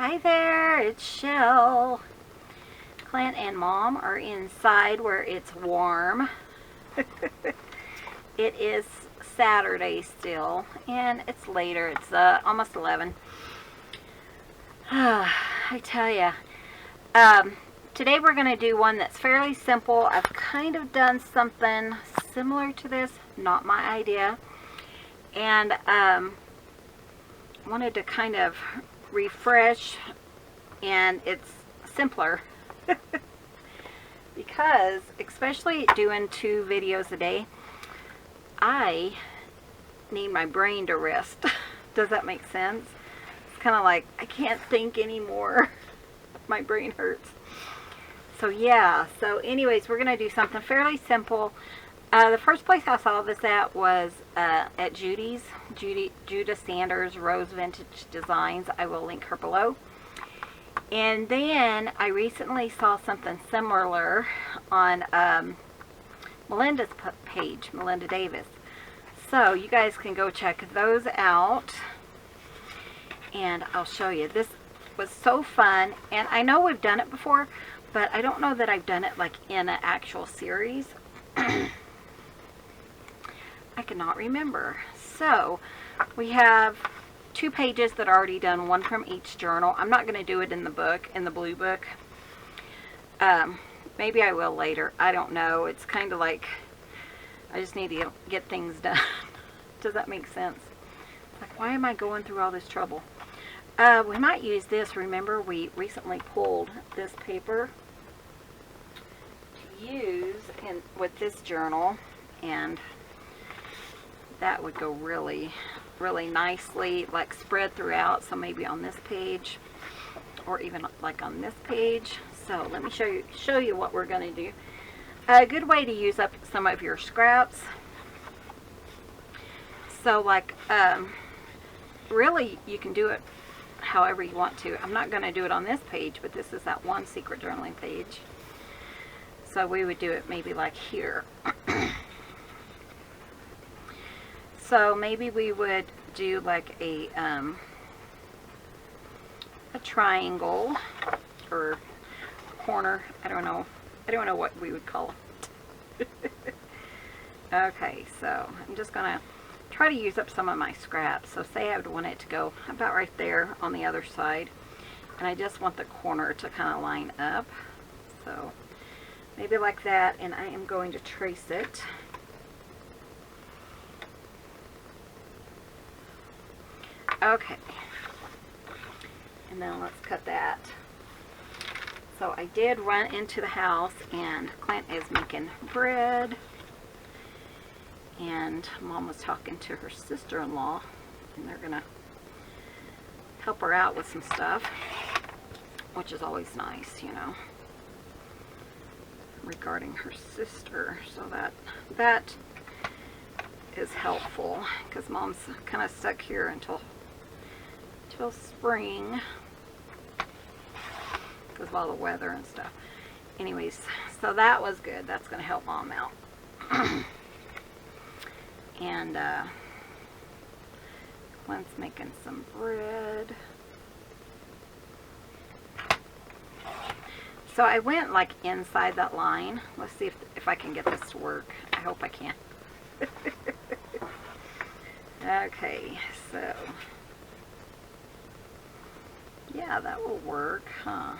Hi there, it's Shell. Clint and Mom are inside where it's warm. It is Saturday still, and it's later. It's almost 11. I tell ya. Today we're going to do one that's fairly simple. I've kind of done something similar to this, not my idea, and wanted to kind of refresh, and it's simpler because especially doing 2 videos a day, I need my brain to rest. Does that make sense? It's kind of like I can't think anymore. My brain hurts. So yeah, so anyways, we're going to do something fairly simple. The first place I saw this at was at Judy's. Judah Sanders Rose Vintage Designs. I will link her below. And then I recently saw something similar on Melinda's page, Melinda Davis. So you guys can go check those out. And I'll show you. This was so fun. And I know we've done it before, but I don't know that I've done it like in an actual series. I cannot remember. So we have 2 pages that are already done, one from each journal. I'm not going to do it in the book, in the blue book. Maybe I will later. I don't know. It's kind of like I just need to get things done. Does that make sense? It's like, why am I going through all this trouble? We might use this. Remember, we recently pulled this paper to use with this journal, and that would go really, really nicely, like spread throughout. So maybe on this page, or even like on this page. So let me show you what we're going to do. A good way to use up some of your scraps. So like, really, you can do it however you want to. I'm not going to do it on this page, but this is that one secret journaling page. So we would do it maybe like here. So maybe we would do like a triangle or corner. I don't know what we would call it. Okay, so I'm just gonna try to use up some of my scraps. So say I would want it to go about right there on the other side, and I just want the corner to kind of line up. So maybe like that, and I am going to trace it. Okay, and then let's cut that. So I did run into the house, and Clint is making bread, and Mom was talking to her sister-in-law, and they're gonna help her out with some stuff, which is always nice, you know, regarding her sister. So that is helpful, because Mom's kind of stuck here until spring because of all the weather and stuff. Anyways, so that was good. That's going to help Mom out. And Clint's making some bread. So I went like inside that line. Let's see if I can get this to work. I hope I can. Okay, so yeah, that will work, huh?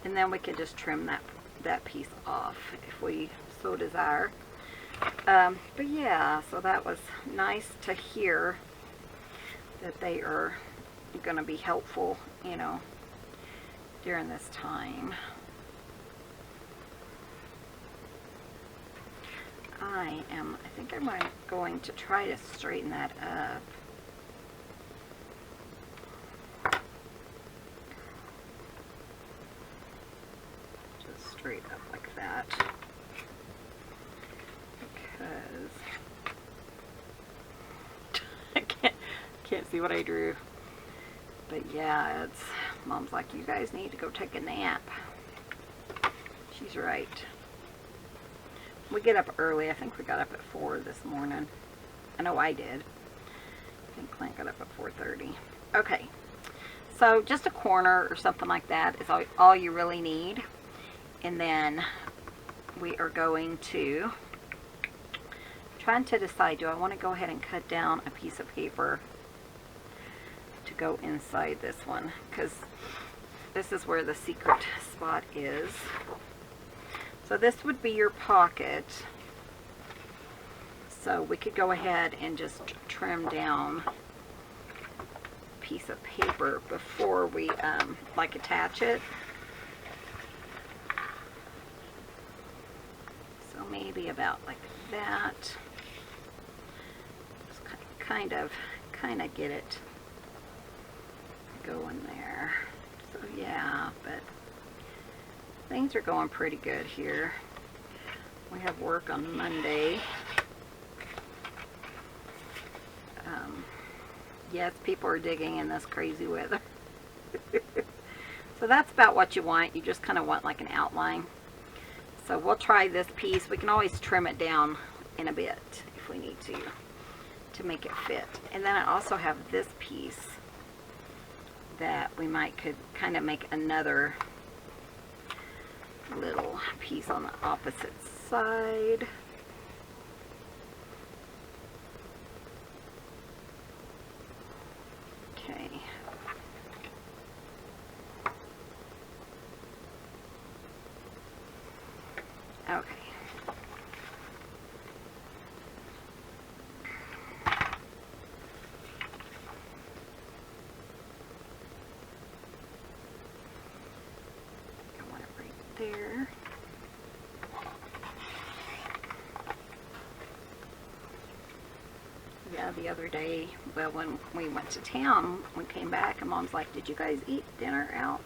And then we could just trim that piece off if we so desire. But yeah, so that was nice to hear that they are going to be helpful, you know, during this time. I think I'm going to try to straighten that up. Just straight up like that. Because I can't see what I drew. But yeah, Mom's like, you guys need to go take a nap. She's right. We get up early. I think we got up at 4 this morning. I know I did. I think Clint got up at 4:30. Okay, So just a corner or something like that is all you really need. And then we are going to, trying to decide, do I want to go ahead and cut down a piece of paper to go inside this one? Because this is where the secret spot is. So this would be your pocket. So we could go ahead and just trim down a piece of paper before we like attach it. So maybe about like that. Just kind of get it going there. So yeah, but things are going pretty good here. We have work on Monday. Yes, people are digging in this crazy weather. So that's about what you want. You just kind of want like an outline. So we'll try this piece. We can always trim it down in a bit if we need to make it fit. And then I also have this piece that we could kind of make another little piece on the opposite side. Okay. Okay. I want it right there. Yeah, the other day, well, when we went to town, we came back and Mom's like, did you guys eat dinner out?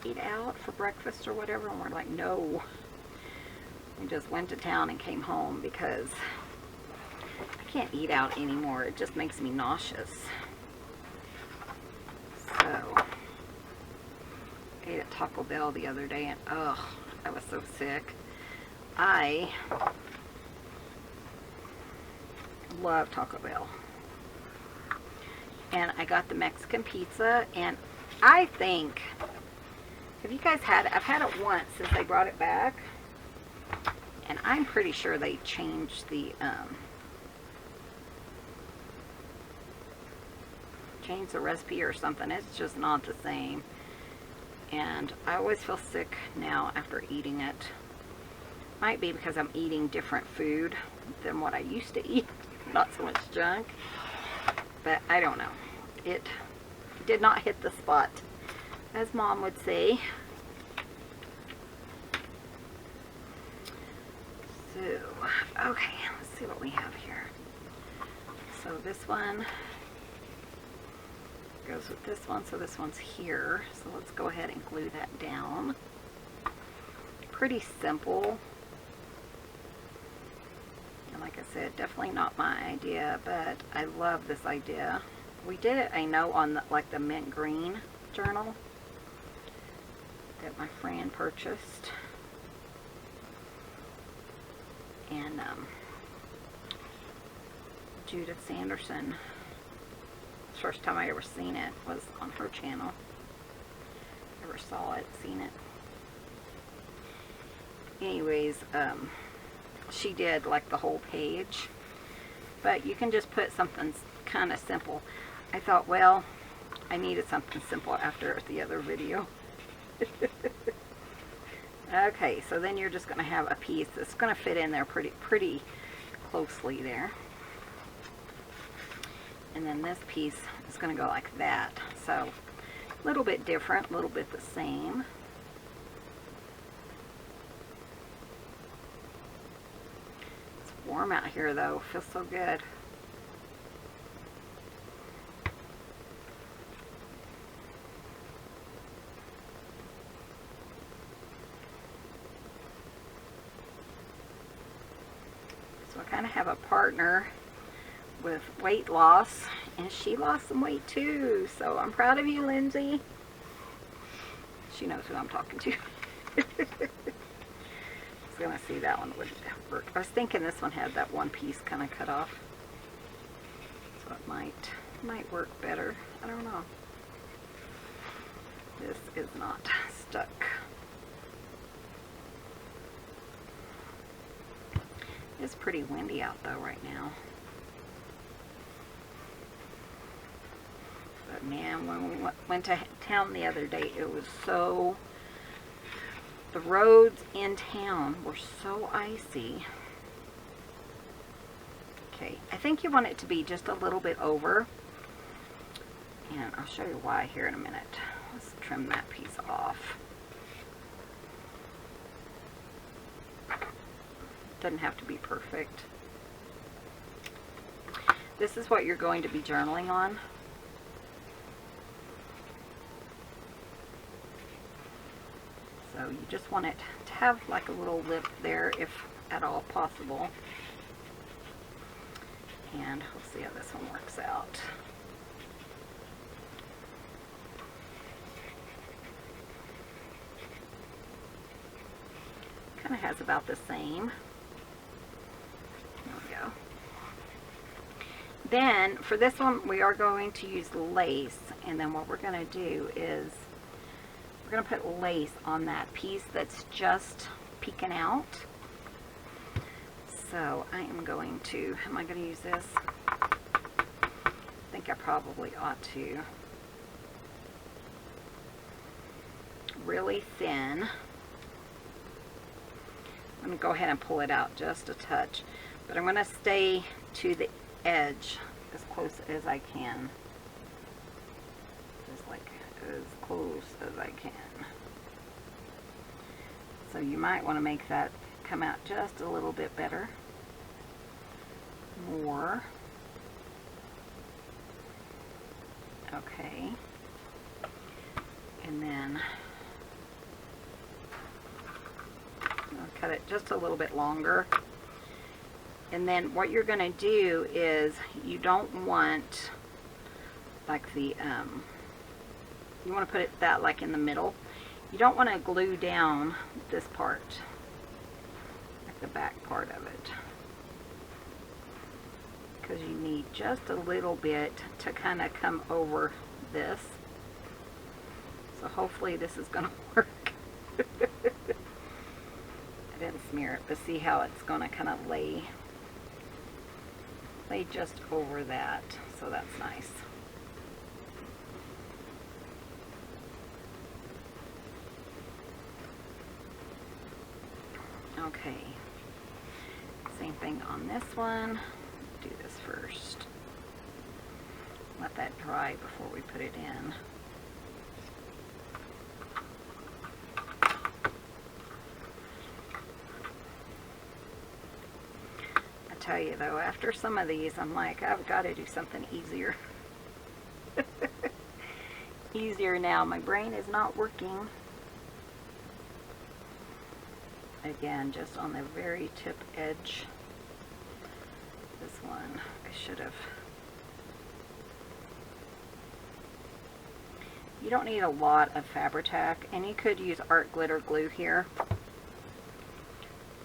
Eat out for breakfast or whatever? And we're like, no. We just went to town and came home because I can't eat out anymore. It just makes me nauseous. So, I ate at Taco Bell the other day and ugh, I was so sick. I love Taco Bell. And I got the Mexican pizza, and I think, have you guys had it? I've had it once since they brought it back. And I'm pretty sure they changed the recipe or something. It's just not the same. And I always feel sick now after eating it. Might be because I'm eating different food than what I used to eat. Not so much junk. But I don't know. It did not hit the spot, as Mom would say. So, okay, let's see what we have here. So this one goes with this one, so this one's here. So let's go ahead and glue that down. Pretty simple. And like I said, definitely not my idea, but I love this idea. We did it, I know, on like the mint green journal that my friend purchased. And Judith Sanderson, the first time I ever seen it was on her channel. Never saw it, seen it. Anyways, she did like the whole page, but you can just put something kind of simple. I thought, well, I needed something simple after the other video. Okay, so then you're just going to have a piece that's going to fit in there pretty closely there. And then this piece is going to go like that. So a little bit different, a little bit the same. It's warm out here though, feels so good. So I kind of have a partner with weight loss, and she lost some weight too, so I'm proud of you, Lindsay. She knows who I'm talking to. I was gonna see that one would work. I was thinking this one had that one piece kind of cut off, so it might work better. I don't know. is not stuck. It's pretty windy out though right now. But man, when we went to town the other day, it was so, the roads in town were so icy. Okay, I think you want it to be just a little bit over. And I'll show you why here in a minute. Let's trim that piece off. Doesn't have to be perfect. This is what you're going to be journaling on. So you just want it to have like a little lip there if at all possible. And we'll see how this one works out. Kind of has about the same. There we go. Then for this one we are going to use lace, and then what we're going to do is we're going to put lace on that piece that's just peeking out. So I am going to, am I going to use this? I think I probably ought to. Really thin. I'm going to go ahead and pull it out just a touch, but I'm going to stay to the edge as close as I can. Just like as close as I can. So you might want to make that come out just a little bit better. More. Okay. And then I'll cut it just a little bit longer. And then what you're going to do is you don't want like the you want to put it that like in the middle. You don't want to glue down this part, like the back part of it, because you need just a little bit to kind of come over this. So hopefully this is going to work. I didn't smear it, but see how it's going to kind of lay just over that, so that's nice. Okay, same thing on this one. Do this first. Let that dry before we put it in. Tell you though, after some of these I'm like, I've got to do something easier. Easier now. My brain is not working. Again, just on the very tip edge. This one I should have. You don't need a lot of Fabri Tac, and you could use art glitter glue here.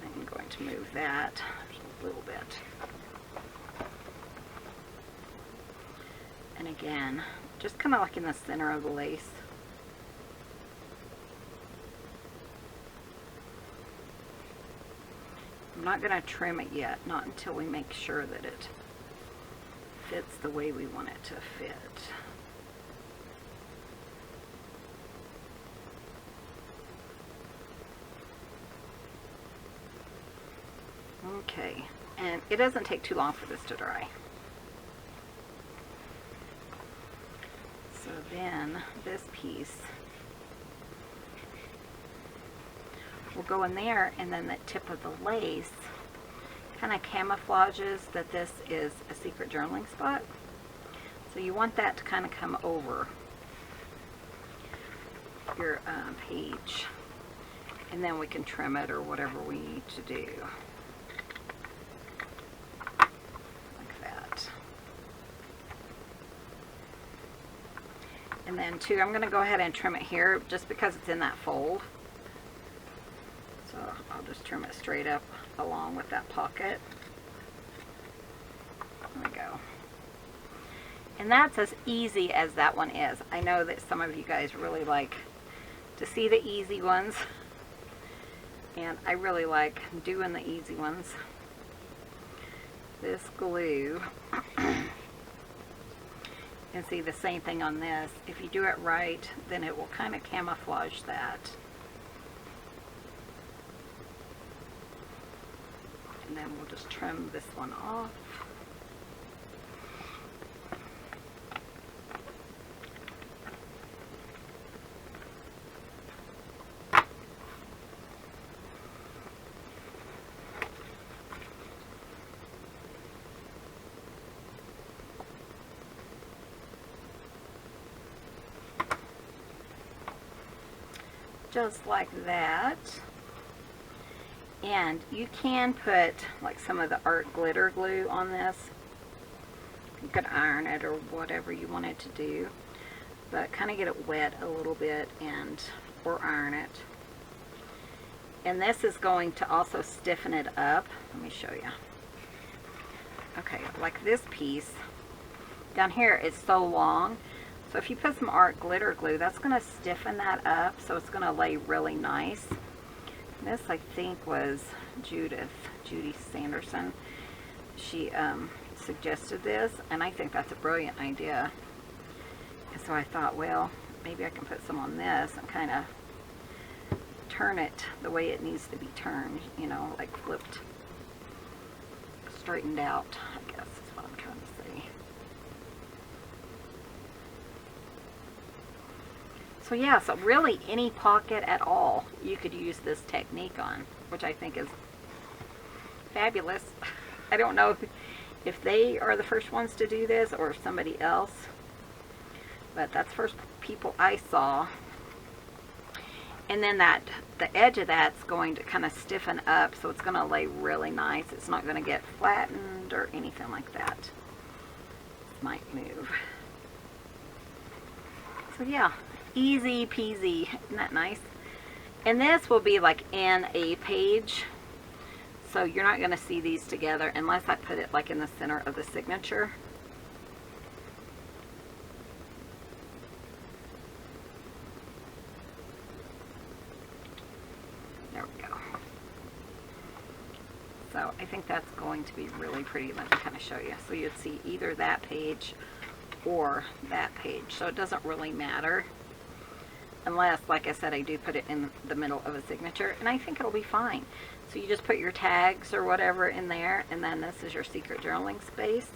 I'm going to move that a little bit. And again, just kind of like in the center of the lace. I'm not going to trim it yet, not until we make sure that it fits the way we want it to fit. Okay, and it doesn't take too long for this to dry. So then this piece will go in there, and then the tip of the lace kind of camouflages that this is a secret journaling spot. So you want that to kind of come over your page, and then we can trim it or whatever we need to do. And then too, I'm going to go ahead and trim it here just because it's in that fold. So I'll just trim it straight up along with that pocket. There we go. And that's as easy as that one is. I know that some of you guys really like to see the easy ones. And I really like doing the easy ones. This glue, and see the same thing on this. If you do it right, then it will kind of camouflage that. And then we'll just trim this one off. Just like that. And you can put like some of the art glitter glue on this. You could iron it or whatever you want it to do, but kind of get it wet a little bit and or iron it. And this is going to also stiffen it up. Let me show you. Okay, like this piece down here is so long. So if you put some art glitter glue, that's going to stiffen that up, so it's going to lay really nice. This, I think, was Judy Sanderson. She suggested this, and I think that's a brilliant idea. And so I thought, well, maybe I can put some on this and kind of turn it the way it needs to be turned, you know, like flipped, straightened out, I guess is what I'm trying to say. So yeah, so really any pocket at all you could use this technique on, which I think is fabulous. I don't know if they are the first ones to do this or somebody else, but that's the first people I saw. And then the edge of that's going to kind of stiffen up, so it's going to lay really nice. It's not going to get flattened or anything like that. This might move. So yeah. Easy peasy. Isn't that nice? And this will be like in a page, so you're not going to see these together unless I put it like in the center of the signature. There we go. So I think that's going to be really pretty. Let me kind of show you. So you'd see either that page or that page, so it doesn't really matter. Unless, like I said, I do put it in the middle of a signature, and I think it'll be fine. So you just put your tags or whatever in there, and then this is your secret journaling space.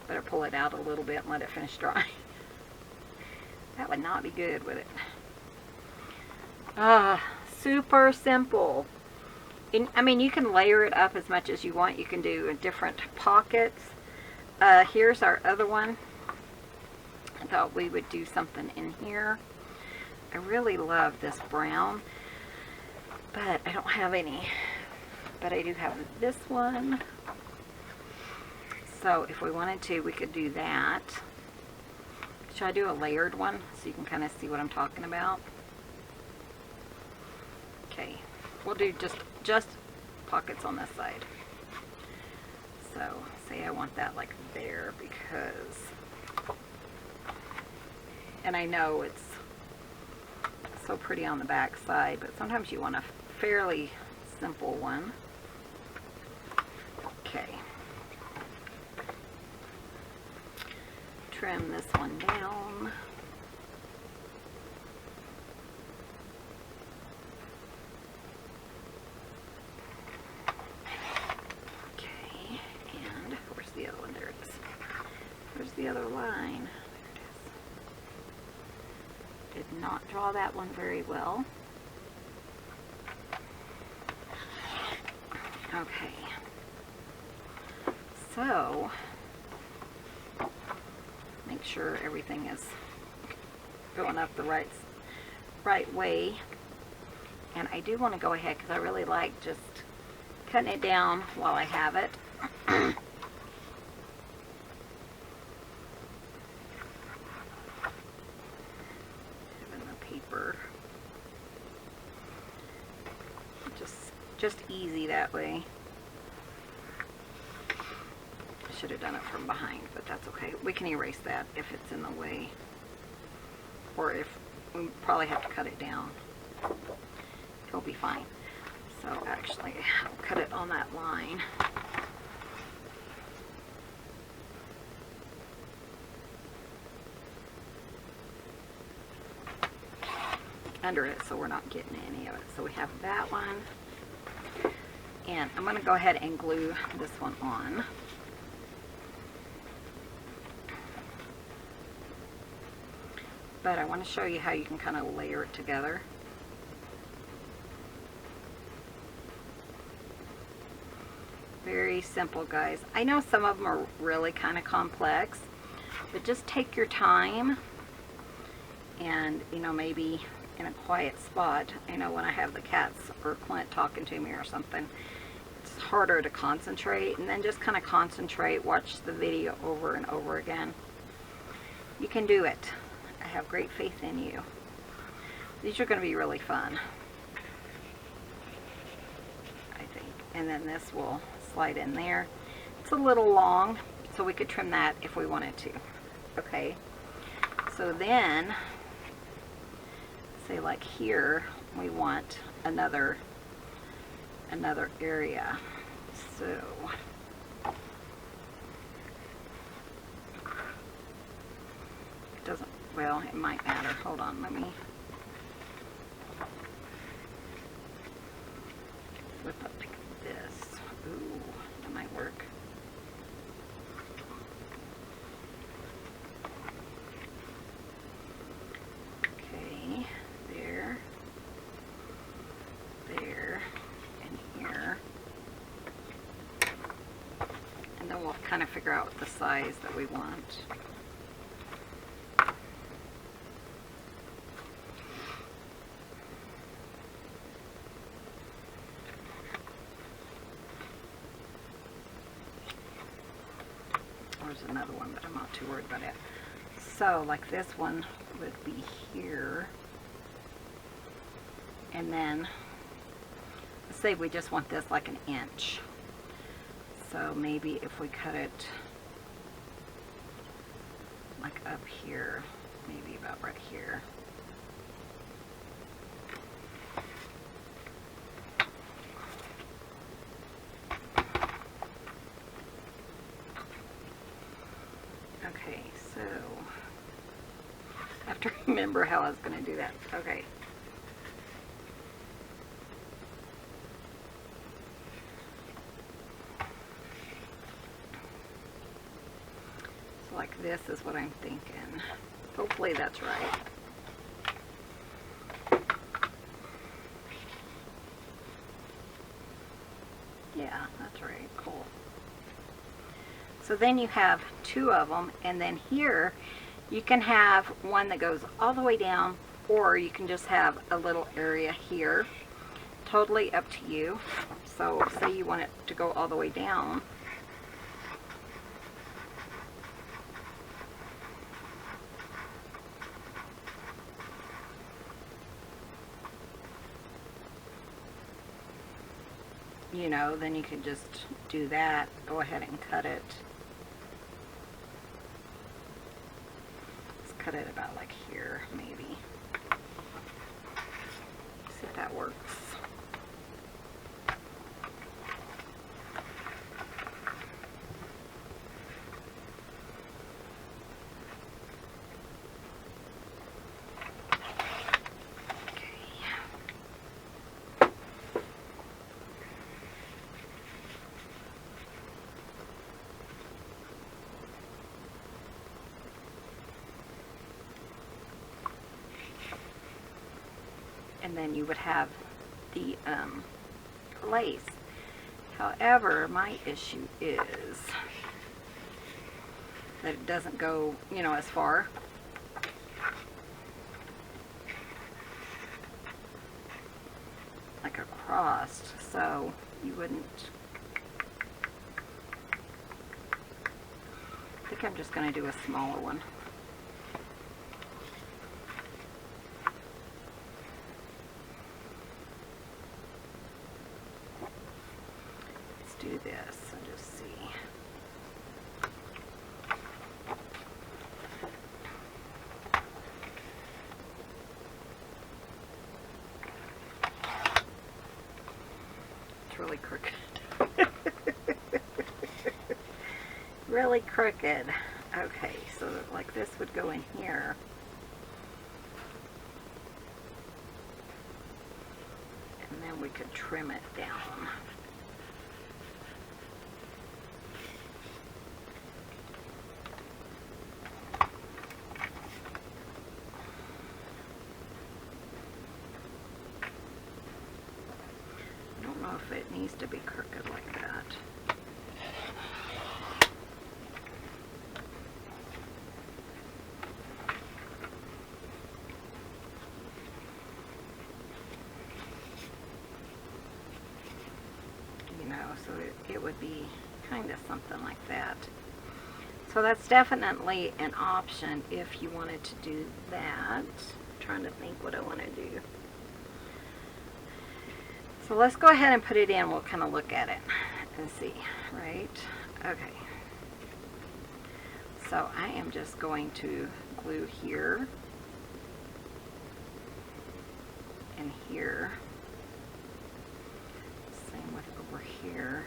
Better pull it out a little bit and let it finish drying. That would not be good, would it? Super simple. And, I mean, you can layer it up as much as you want. You can do different pockets. Here's our other one. I thought we would do something in here. I really love this brown, but I don't have any. But I do have this one. So if we wanted to, we could do that. Should I do a layered one so you can kind of see what I'm talking about? Okay, we'll do just pockets on this side. So say I want that like there, because, and I know it's so pretty on the back side, but sometimes you want a fairly simple one. Okay. Trim this one down. Okay, and where's the other one? There it is. Where's the other line? There it is. Did not draw that one very well. Okay. So, make sure everything is going up the right way. And I do want to go ahead because I really like just cutting it down while I have it. Having the paper just easy that way. Should have done it from behind, but that's okay. We can erase that if it's in the way, or if we probably have to cut it down. It'll be fine. So actually, I'll cut it on that line. Under it, so we're not getting any of it. So we have that one. And I'm going to go ahead and glue this one on. But I want to show you how you can kind of layer it together. Very simple, guys. I know some of them are really kind of complex, but just take your time and, you know, maybe in a quiet spot. I know when I have the cats or Clint talking to me or something, it's harder to concentrate, and then just kind of concentrate, watch the video over and over again. You can do it. I have great faith in you. These are going to be really fun, I think. And then this will slide in there. It's a little long, so we could trim that if we wanted to. Okay, so then say like here we want another area. So it doesn't, well, it might matter. Hold on, let me flip up this. Ooh, that might work. Okay, there, and here. And then we'll kind of figure out the size that we want. There's another one, but I'm not too worried about it. So, like this one would be here. And then, let's say we just want this like an inch. So maybe if we cut it like up here, maybe about right here. Okay, so I have to remember how I was going to do that. Okay. So like this is what I'm thinking. Hopefully that's right. Yeah, that's right. Cool. So then you have two of them, and then here you can have one that goes all the way down, or you can just have a little area here. Totally up to you. So say you want it to go all the way down. You know, then you could just do that. Go ahead and cut it. Let's cut it about like here, maybe. See if that works. And then you would have the lace. However, my issue is that it doesn't go, you know, as far. Like across, so you wouldn't. I think I'm just going to do a smaller one. Do this and just see. it's really crooked. Really crooked. Okay, so like this would go in here. And then we could trim it down. I don't know if it needs to be crooked like that. So it would be kind of something like that. So that's definitely an option if you wanted to do that. I'm trying to think what I want to do. So let's go ahead and put it in. We'll kind of look at it and see, right? Okay. So I am just going to glue here and here. Same with over here.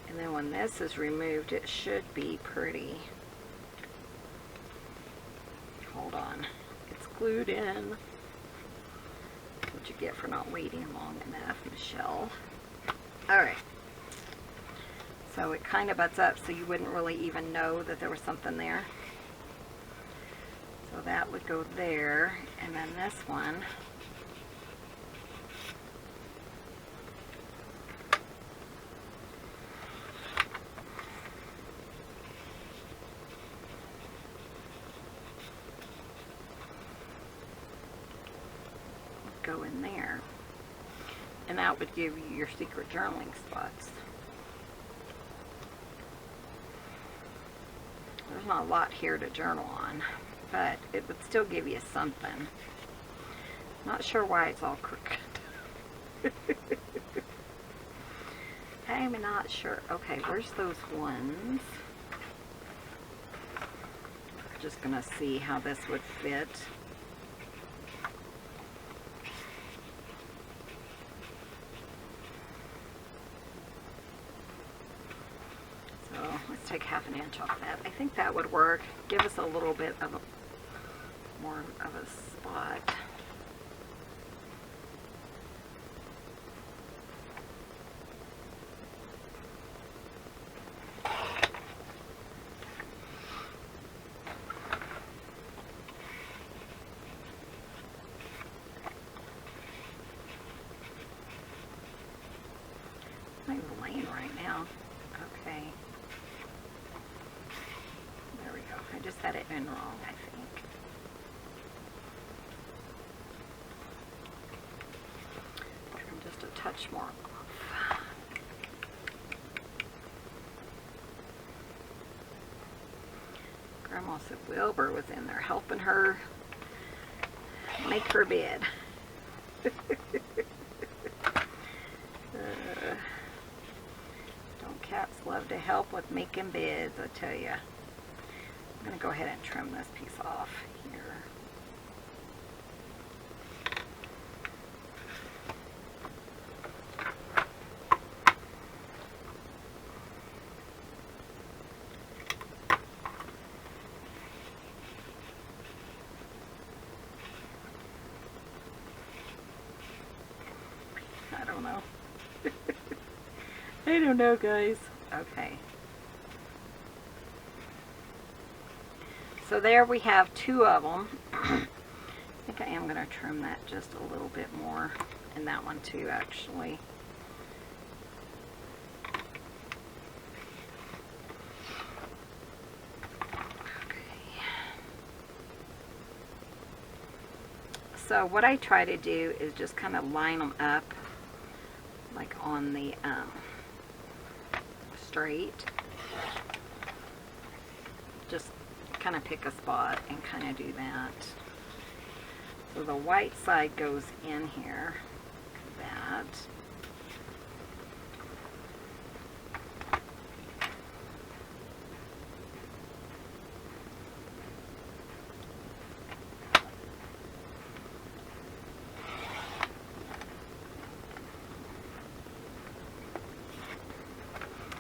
And then when this is removed, it should be pretty. Hold on. It's glued in. That's what you get for not waiting long enough, Michelle. Alright. So it kind of butts up so you wouldn't really even know that there was something there. So that would go there. And then this one. Go in there, and that would give you your secret journaling spots. There's not a lot here to journal on, but it would still give you something. Not sure why it's all crooked. I'm not sure. Okay, where's those ones? Just gonna see how this would fit. Let's take ½ an inch off that. I think that would work. Give us a little bit of more of a spot. It's not even laying right now. Okay. I just had it in wrong, I think. Trim just a touch more off. Grandma said Wilbur was in there helping her make her bed. Don't cats love to help with making beds, I tell ya. I'm going to go ahead and trim this piece off here. I don't know. I don't know, guys. Okay. So there we have two of them. I think I am going to trim that just a little bit more, and that one too, actually. Okay. So what I try to do is just kind of line them up, like on the straight. Just kind of pick a spot and kind of do that. So the white side goes in here, like that.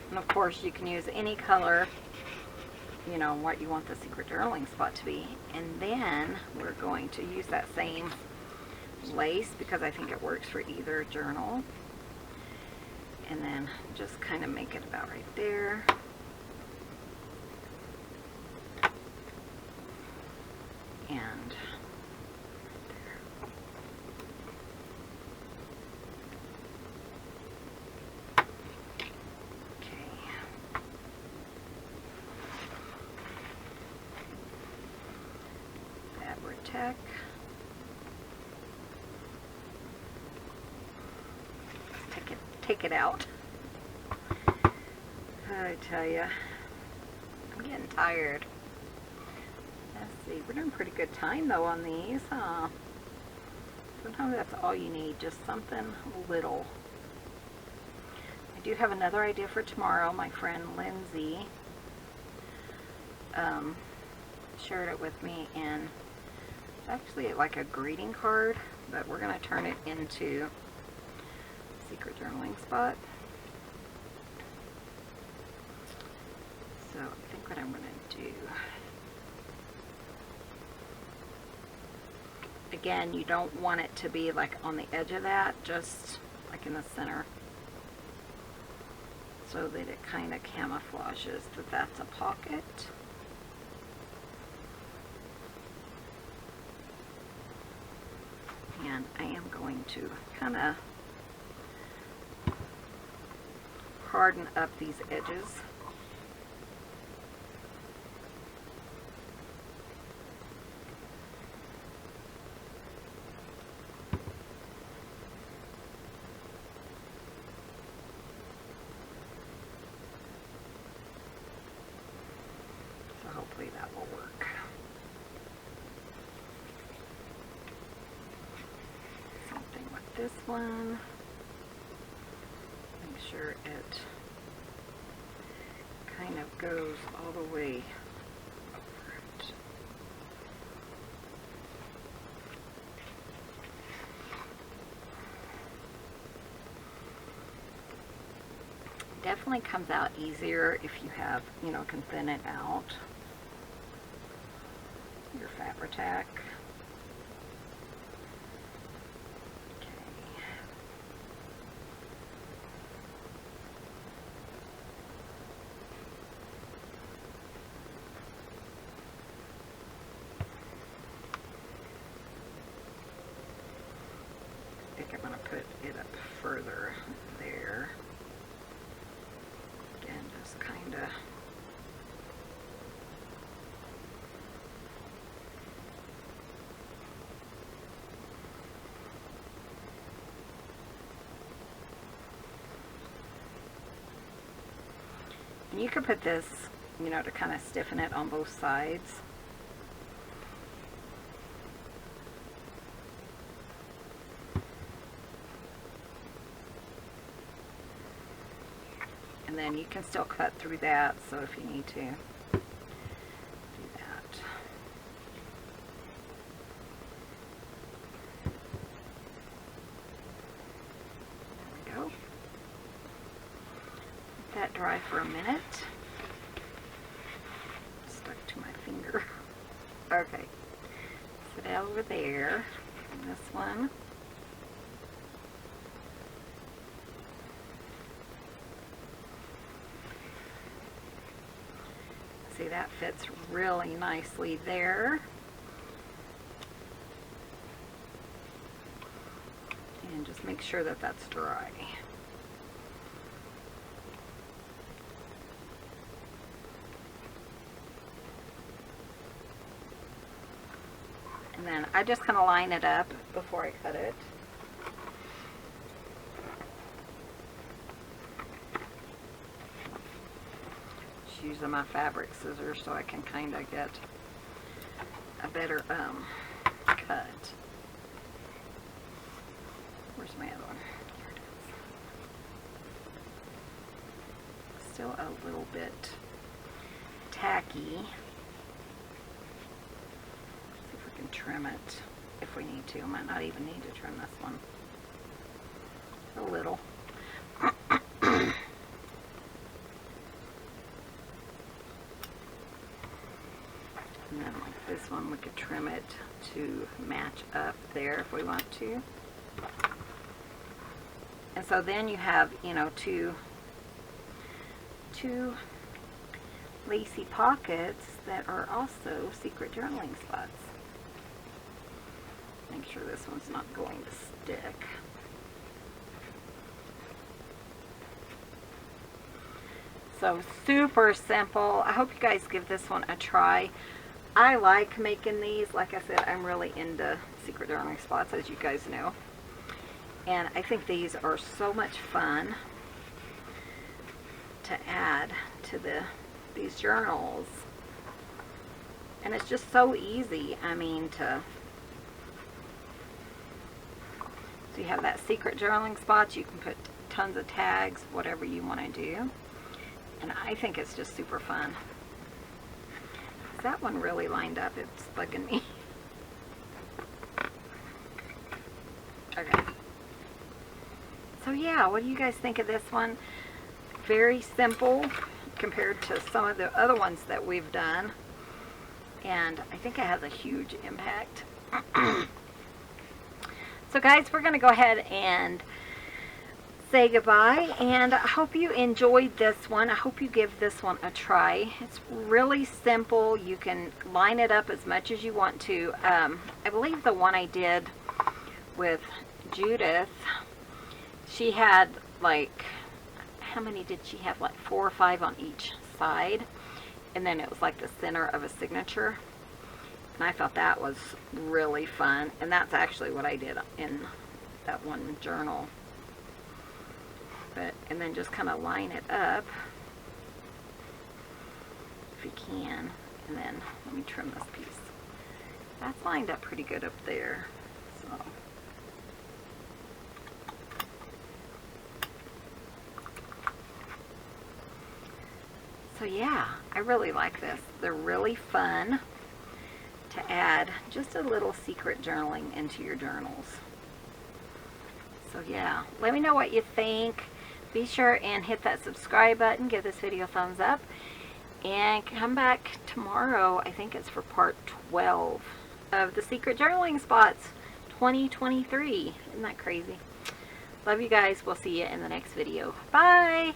And of course you can use any color, you know, what you want the secret journaling spot to be. And then we're going to use that same lace because I think it works for either journal. And then just kind of make it about right there. And Fabri Tac. Take it out. I tell you, I'm getting tired. Let's see, we're doing pretty good time though on these, huh? Sometimes that's all you need, just something little. I do have another idea for tomorrow. My friend Lindsay shared it with me, and it's actually like a greeting card, but we're going to turn it into secret journaling spot. So I think what I'm going to do, again, you don't want it to be like on the edge of that, just like in the center, so that it kind of camouflages that that's a pocket. And I am going to kind of harden up these edges. So hopefully that will work. Something with this one. Make sure it kind of goes all the way over it. Definitely comes out easier if you have, you know, can thin it out. Your Fabri Tac. I think I'm going to put it up further there. Again, just kind of and you could put this, you know, to kind of stiffen it on both sides. And then you can still cut through that, so if you need to do that. There we go. Let that dry for a minute. Stuck to my finger. Okay. Sit it over there. And this one. See, that fits really nicely there. And just make sure that that's dry. And then I just kind of line it up before I cut it. using my fabric scissors so I can kind of get a better cut. Where's my other one? Here it is. Still a little bit tacky. See if we can trim it if we need to. Might not even need to trim this one. A little. And then like this one, we could trim it to match up there if we want to. And so then you have, you know, two lacy pockets that are also secret journaling spots. Make sure this one's not going to stick. So super simple. I hope you guys give this one a try. I like making these. Like I said, I'm really into secret journaling spots, as you guys know. And I think these are so much fun to add to these journals. And it's just so easy. I mean, so you have that secret journaling spot. You can put tons of tags, whatever you want to do. And I think it's just super fun. Is that one really lined up? It's bugging me. Okay. So yeah, what do you guys think of this one? Very simple compared to some of the other ones that we've done. And I think it has a huge impact. So guys, we're going to go ahead and say goodbye, and I hope you enjoyed this one. I hope you give this one a try. It's really simple. You can line it up as much as you want to. I believe the one I did with Judith, she had like, how many did she have? Like 4 or 5 on each side, and then it was like the center of a signature. And I thought that was really fun, and that's actually what I did in that one journal. And then just kind of line it up if you can, and then let me trim this piece. That's lined up pretty good up there. So yeah, I really like this. They're really fun to add just a little secret journaling into your journals. So yeah, let me know what you think. Be sure and hit that subscribe button, give this video a thumbs up, and come back tomorrow. I think it's for part 12 of the Secret Journaling Spots 2023. Isn't that crazy? Love you guys. We'll see you in the next video. Bye!